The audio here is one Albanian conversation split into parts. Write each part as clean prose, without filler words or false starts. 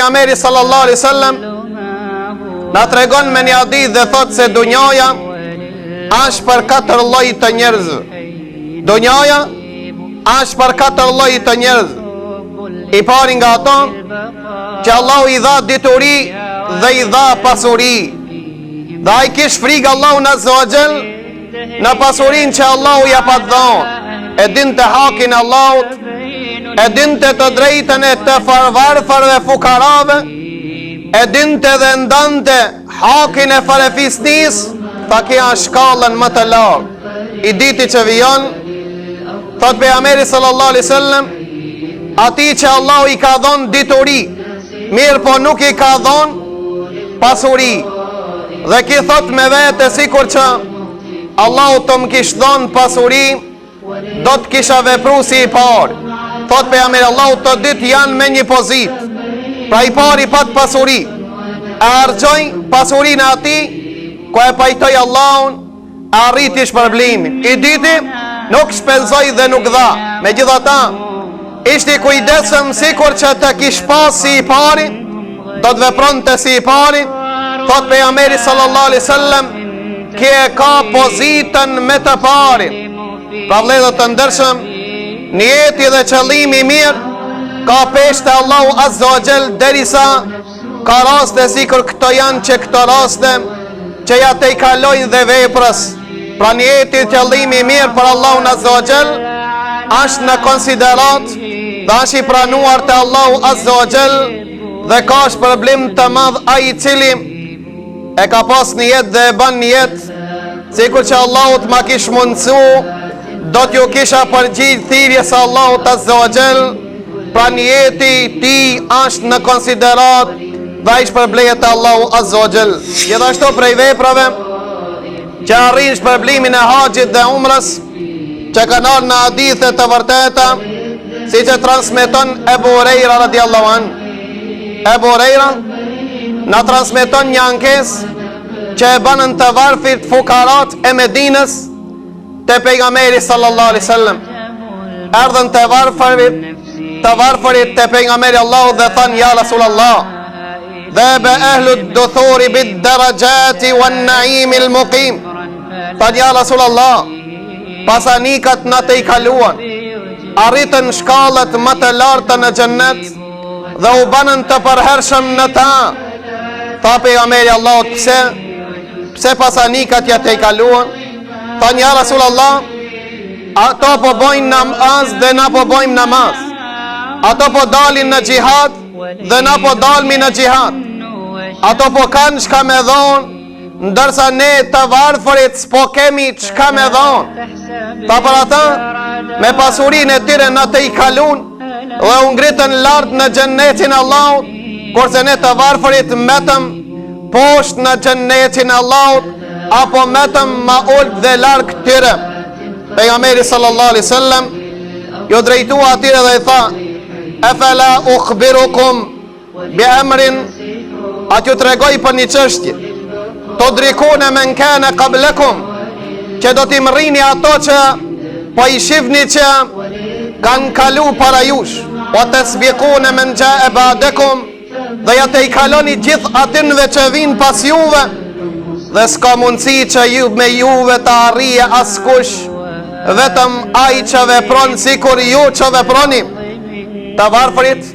pejgamberi sallallahu alaihi wasallam na tregon me një hadith dhe thot se dunjaja është për 4 lloj të njerëzve. Dunjaja është për 4 lloj të njerëzve. I pari nga ato që Allahu i dha dituri dhe i dha pasuri. Dhe ai kish frikë Allahun azza wa jall në pasurinë që Allahu ja pa dhënë. E dinte hakin Allahut, e dinte të drejtën e të farvarëve fukarave, e dinte dhe ndante hakin e farefisnis, ta kja shkallën më të larë. I diti që vijon, thot pejgamberi sallallahu alaihi wasallam, ati që Allahu i ka dhonë dituri, mirë po nuk i ka dhonë pasuri. Dhe ki thot me vete sikur që Allahu të më kishë dhonë pasuri, do të kisha vepru si i parë. Thot pejgamberi, Allahu të ditë janë me një pozitë. Pra i pari pat pasuri, e argjoj pasurin e ati, ko e pajtoj Allahun, e arriti shpërblimin. I diti nuk shpenzoj dhe nuk dha. Me gjitha ta, ishti kujdesëm sikur që të kish pas si i pari, do të vepron të si i pari. Thot pejgamberi sallallahu alaihi wasallam, kje ka pozitën me të pari. Pra vëllezër të ndershëm, njeti dhe qëllimi mirë ka peshte Allahu azza wa jall, derisa ka raste sikur këto janë që këto raste që ja te i kalojnë dhe veprës. Pra njeti qëllimi mirë për Allahun azza wa jall është në konsiderat dhe është i pranuar të Allahu azza wa jall, dhe ka shpërblim të madh ai i cili e ka pas një jetë dhe e ban një jetë sikur që Allahut ma kish mundësu, do t'ju kisha përgjith thirrjes së Allahut azza wa jall. Pra njeti ti është në konsiderat dhe ishë përblejet e Allahu azza wa jall. Gjithashtu prej veprave që arrin shpërblimin e haxhit dhe umrës, që kanë ardhur në hadithe të vërteta, si që transmeton Ebu Hurajra radiallahu anhu. Ebu Hurajra na transmeton një ankesë që e banën të varfit fukarat e Medinës te pejgamberi sallallahu alaihi wasallam. Erdhën të varfërit te pejgamberi Allahu dhe thanë, ja Rasulullah, dhaba ahlu duthuri bid darajati wan naim al muqim. Thanë, ja Rasulullah, pasanikat në të i kaluan, arritën shkallët më të larta në xhennet dhe u banën të përhershëm në ta. Tha pejgamberi Allahu, pse pasanikat ja të i kaluan? Thanë, ja Rasulullah, ato po bojnë namaz dhe na po bojmë namaz. Ato po dalin në gjihad dhe na po dalmi në gjihad. Ato po kanë shka me dhonë, ndërsa ne të varfërit s'po kemi çka me dhonë. Ta për ata, me pasurin e tyre në të i kalun dhe u ngritën lartë në xhennetin Allahut, kurse ne të varfërit metëm poshtë në xhennetin Allahut, apo metëm ma ullë dhe larkë tyre. Pejgamberi sallallahu alaihi wasallam ju drejtua atyre dhe i tha, efela ukhbirukum bi emrin, atë ju tregoj për një çështje, të drikune men kane qablakum, që do t'i mrini ato që po i shifni që kanë kalu para jush, o të sbikune men jae ba'dakum, dhe ja të i kaloni gjithë atinve që vinë pas juve, dhe s'ka mundësi që ju me juve të arrije askush, vetëm ai që vepron sikur ju që veproni. Të varfërit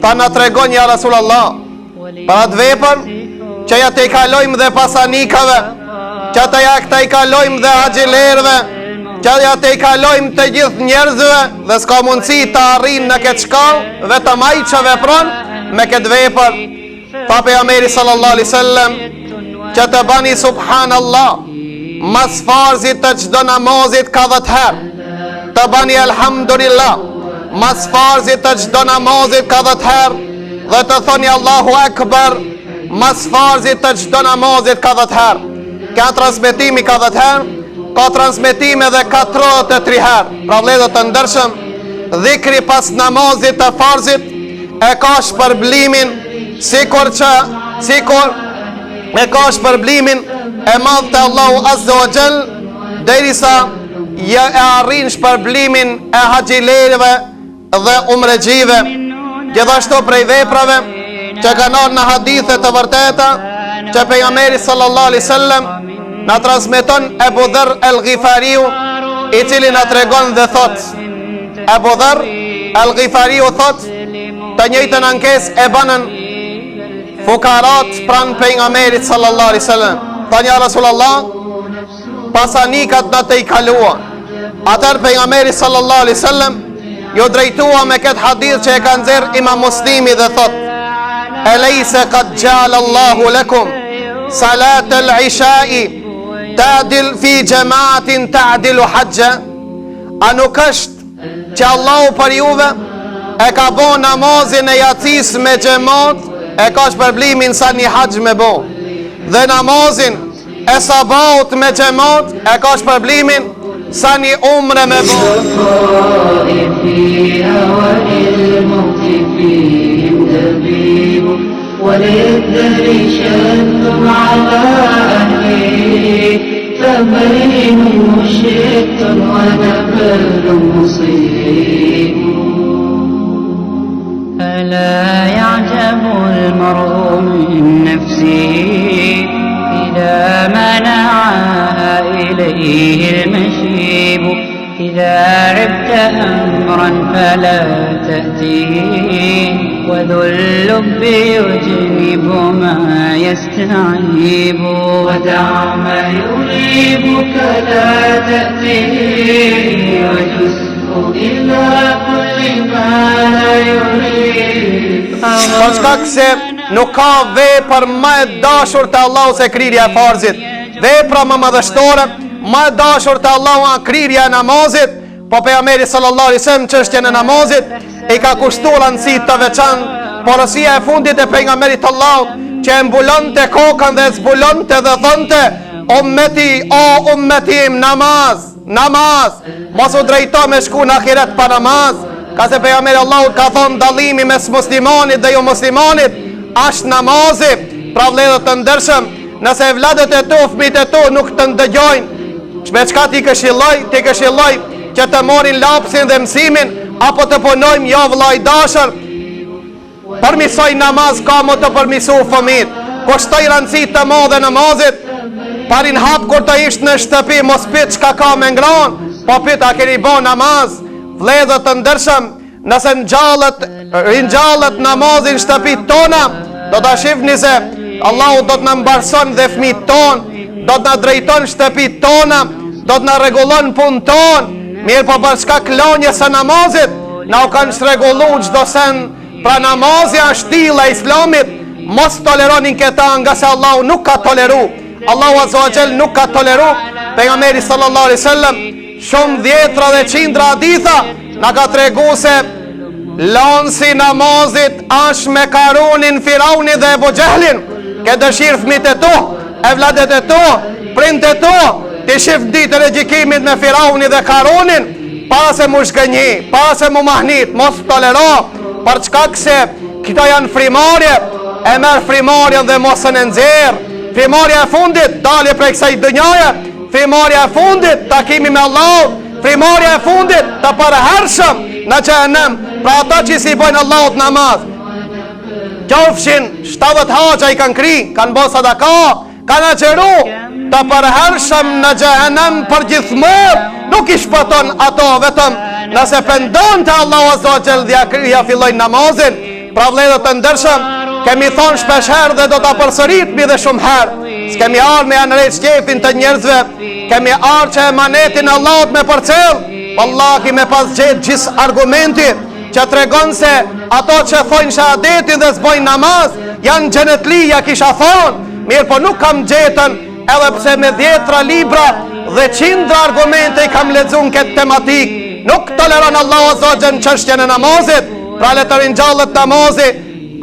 ta na tregon, ja Rasulullah, për atë vepër që ja të i kalojmë dhe pasanikave, që të ja të i kalojmë dhe haxhilerve, që ja të i kalojmë të gjithë njerëzve, dhe s'ka mundësi të arrin në këtë shkallë, vetëm ai që vepron me këtë vepër. Tha pejgamberi sallallahu alaihi wasallam, që të bani subhanallah mas farzit të çdo namazit ka 10 herë, të bani alhamdulillah mas farzit të çdo namazit ka 10 herë, dhe të thoni Allahu Akbar mas farzit të çdo namazit ka 10 herë. Ka transmetimi ka 10 herë, ka transmetime dhe 43 herë. Pra vëllezër të ndershëm, dhikri pas namazit të farzit e ka shpërblimin sikur e ka shpërblimin e madh të Allahu azza wa jall, derisa e arrin shpërblimin e haxhilerëve dhe umrexhive. Gjithashtu prej veprave që kanë ardhur në hadithe të vërteta që pejgamberi sallallahu alaihi wasallam na transmeton Abu Dharr al-Ghifariu, i cili na tregon dhe thot, Abu Dharr al-Ghifariu thot, të njëjtën ankesë e banën fukarat pranë pejgamberit sallallahu alaihi wasallam. Tani ja Rasulullah, pasanikat në të i kalua. Atër pejgamberi sallallahu alaihi wasallam ju drejtua me këtë hadith që e ka nxjerr Imam Muslimi dhe thot, Elejse qad gjala Allahu lakum salat al-isha'i ta'dil fi jamaatin ta'dilu hajja. A nuk është që Allahu për juve e ka bo namazin e jacis me xhamat, e ka shpërblimin sa një haqj me bo, dhe namazin e sabaut me xhamat e ka shpërblimin sa një umre me bo. وللدهر شد على أهله فبين مشرق ونبل مصيب. ألا يعجب المرء من نفسه إذا منعها إليه المشيب. إذا عبت أمرا فلا تأتيه وذو اللب يجنب ما يستعيب. ودع ما يريبك لا تأتيه وجزء إلى كل ما لا يريب. Për shkak se nuk ka vepër më e dashur te Allahu se krirja e farzit. Vepra më madhështore më e dashur te Allahu a krirja e namazit, po pejgamberi sallallahu alaihi wasallam çështjen e namazit e ka kushtuar rëndësi të veçantë. Porosia e fundit e pejgamberit Allahut që e mbulonte kokën dhe zbulonte dhe thonte, ummeti, o ummetim, namaz, namaz, mos u drejto me shku në ahiret pa namaz. Ka se pejgamberi Allahut ka thonë dallimi mes muslimanit dhe jo muslimanit është namazi. Pra vëllezër të ndershëm, nëse vlladet e tu, fëmijët e tu nuk të ndëgjojnë, me çka ti këshilloj që të morin lapsin dhe mësimin, apo të punojmë, jo vëllai dashur, përmisoj namaz ka më të përmisu fëmijët, kushtoj rëndësi të madhe namazit, parin hap kur të ishtë në shtëpi, mos pyet çka ka me ngran, po pyet a keni bo namaz. Vëllezër të ndershëm, nëse ringjallët namazin në shtëpi tona, do ta shihni se Allahu do të na mbarson dhe fëmijët ton, do të na drejton shtëpit tona, do të na rregullon punën ton. Mirë, po për shkak lënjes së namazit, na u kanë rregulluar çdo sen. Pra namazi është tilla e Islamit, mos toleronin këta, nga se Allahu nuk ka toleru. Allahu azza wa jall nuk ka toleru. Pejgamberi sallallahu alaihi wasallam shumë dhjetra dhe qindra haditha na ka treguar se lansi namazit është me Karunin, Firauni dhe Ebu Gjehlin. Ke dëshirë fëmijët e tu, e vladet e tu, prindët e tu, ti shif ditën e gjykimit me Firauni dhe Karunin, para se mu shgënji, para se mu mahnit, mos tolero, për çkak se këto janë frimarje, e merr frimarjen dhe mos e nxjerr. Frimarja e fundit, dalje prej kësaj dënjaje, frimarja e fundit, takimi me Allah, frimarja e fundit, të përhershëm në xhenem, pra ata që si bojnë Allahut namaz. Qofshin 70 haxha i kanë kri, kanë bo sadaka, kanë agjeru, të përhershëm në xhenem për gjithmonë, nuk i shpëton ato vetëm nëse pendon të Allahu azza wa jall dhe ja fillojnë namazin. Pra vëllezër të ndershëm, kemi thonë shpesh herë dhe do ta përsëritmi dhe shumë herë, s'kemi ardhur me anëret shqefin të njerëzve, kemi ardhur që emanetin Allahut me përcjell, vallahi me pas gjetë gjithë argumenti që tregon se ato që thojnë shahadetin dhe s'bojnë namaz janë xhenetlia, kisha thonë. Mirë, po nuk kam gjetën, edhe pse me 10 libra dhe 100 argumente i kam lexuar këtë tematik. Nuk toleron Allahu azza wa jall çështjen e namazit. Pra le të ringjallët namazi,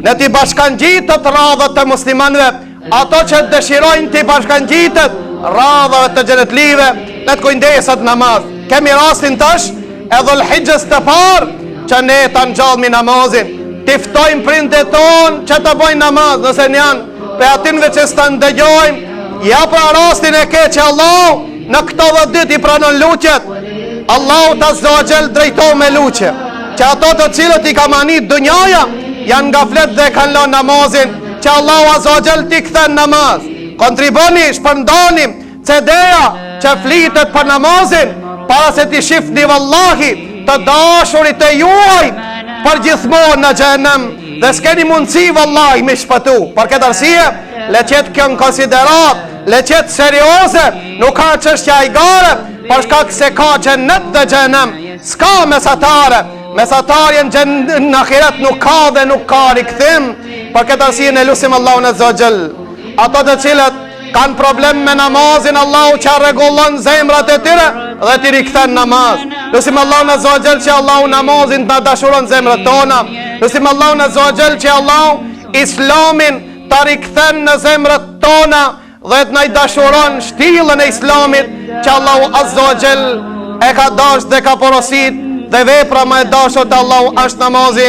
ne t'i bashkangjitët radhët të muslimanëve, ato që dëshirojnë t'i bashkangjitët radhëve të xhenetlive, ne të kujdeset namaz. Kemi rastin tash e Dhulhijhes të parë që ne ta ngjallmi namazin, t'i ftojmë prindët tonë që të bojnë namaz, nëse janë pe atinve që s'ta ndëgjojmë, ja pra rastin e ke që Allah në këto 10 ditë i pranon lutjet. Allahu azza wa jall drejton me lutje, që ato të cilët i ka manit dunjaja, janë ngaflet dhe kanë lënë namazin, që Allahu Azza wa Jall t'i kthen namaz. Kontriboni, shpërndani CD-ja që flitet për namazin, para se t'i shifni vallahi të dashurit e juaj për gjithmonë në xhenem, dhe s'keni mundësi vallahi me shpëtu. Për këtë arsye, le qetë kjo në konsiderat, le qetë serioze, nuk ka çështja e gare, për shkak se ka xhenet dhe xhenem, s'ka mesatare. Mesatarjen në ahiret nuk ka dhe nuk ka rikthim. Për këtë arsye ne lutim Allahun Azza wa Jall, ato të cilët kanë problem me namazin, Allahu që rregullon zemrat e tyre dhe t'i rikthen namaz. Lutim Allahun Azza wa Jall që Allahu namazin ta dashuron zemrat tona. Lutim Allahun Azza wa Jall që Allahu Islamin ta rikthen në zemrat tona dhe të na dashuron shtillën e Islamit që Allahu Azza wa Jall e ka dashur dhe ka porosit, dhe vepra më e dashur te Allahu është namazi.